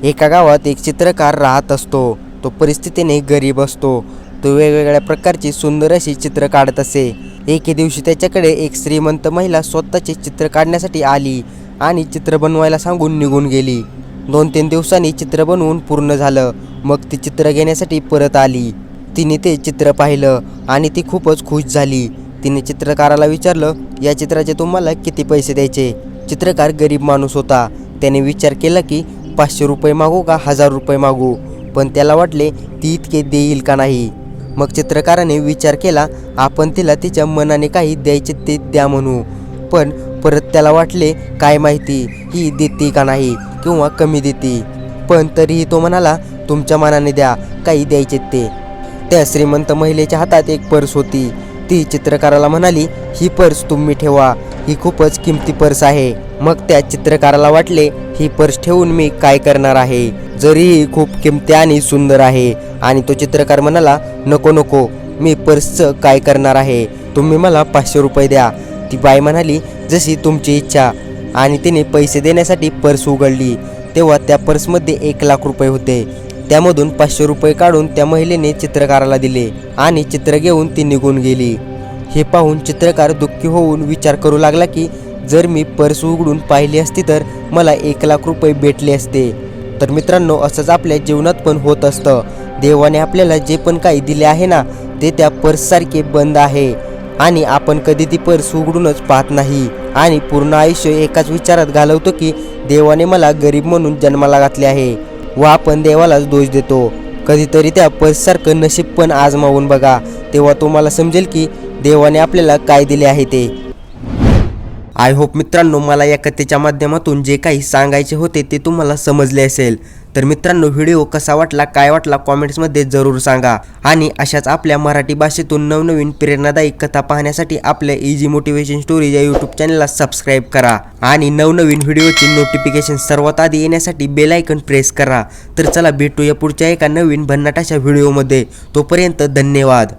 एका गावात एक चित्रकार राहत असतो। तो परिस्थितीने गरीब असतो। तो वेगवेगळ्या प्रकारची सुंदर अशी चित्र काढत असे। एके दिवशी त्याच्याकडे एक श्रीमंत महिला स्वतःचे चित्र काढण्यासाठी आली आणि चित्र बनवायला सांगून निघून गेली। 2-3 दिवसांनी चित्र बनवून पूर्ण झालं। मग ती चित्र घेण्यासाठी परत आली। तिने ते चित्र पाहिलं आणि ती खूपच खुश झाली। तिने चित्रकाराला विचारलं, या चित्राचे तुम्हाला किती पैसे द्यायचे? चित्रकार गरीब माणूस होता। त्याने विचार केला की 500 रुपये मागू का 1000 रुपये मागू, पण त्याला वाटले ती इतके देईल का नाही। मग चित्रकाराने विचार केला, आपण तिला तिच्या मनाने काही द्यायचे ते द्या म्हणू, पण परत त्याला वाटले काय माहिती ही देते का नाही किंवा कमी देते, पण तरीही तो म्हणाला, तुमच्या मनाने द्या, काही द्यायचे ते। त्या श्रीमंत महिलेच्या हातात एक पर्स होती। ती चित्रकाराला म्हणाली, ही पर्स तुम्ही ठेवा, ही खूपच किमती पर्स आहे। मग त्या चित्रकाराला वाटले, ही पर्स ठेवून मी काय करणार आहे, जरी ही खूप किमती आणि सुंदर आहे। आणि तो चित्रकार म्हणाला, नको नको, मी पर्सचं काय करणार आहे, तुम्ही मला 500 रुपये द्या। ती बाई म्हणाली, जशी तुमची इच्छा। आणि तिने पैसे देण्यासाठी पर्स उघडली तेव्हा त्या पर्समध्ये 1,00,000 रुपये होते। त्यामधून 500 रुपये काढून त्या महिलेने चित्रकाराला दिले आणि चित्र घेऊन ती निघून गेली। हे पाहून चित्रकार दुःखी होऊन विचार करू लागला की जर मी पर्स उघडून पाहिली असती तर मला 1,00,000 रुपये भेटले असते। तर मित्रांनो, असंच आपल्या जीवनात पण होत असतं। देवाने आपल्याला जे पण काही दिले आहे ना, ते त्या पर्ससारखे बंद आहे आणि आपण कधी ती पर्स उघडूनच पाहत नाही आणि पूर्ण आयुष्य एकाच विचारात घालवतो की देवाने मला गरीब म्हणून जन्माला घातले आहे व आपण देवालाच दोष देतो। कधीतरी त्या पर्ससारखं नशीब पण आजमावून बघा, तेव्हा तुम्हाला समजेल की देवाने आपल्याला काय दिले आहे ते। आय होप मित्रांनो, मला या कथेच्या माध्यमातून जे काही सांगायचे होते ते तुम्हाला समजले असेल। तर मित्रांनो, व्हिडिओ कसा वाटला, काय वाटला, कॉमेंट्समध्ये जरूर सांगा। आणि अशाच आपल्या मराठी भाषेतून नवनवीन प्रेरणादायी कथा पाहण्यासाठी आपल्या इझी मोटिवेशन स्टोरीज या यूट्यूब चॅनलला सबस्क्राईब करा आणि नवनवीन व्हिडिओची नोटिफिकेशन सर्वात आधी येण्यासाठी बेल आयकॉन प्रेस करा। तर चला भेटूया पुढच्या एका नवीन भन्नाट अशा व्हिडिओमध्ये। तोपर्यंत धन्यवाद।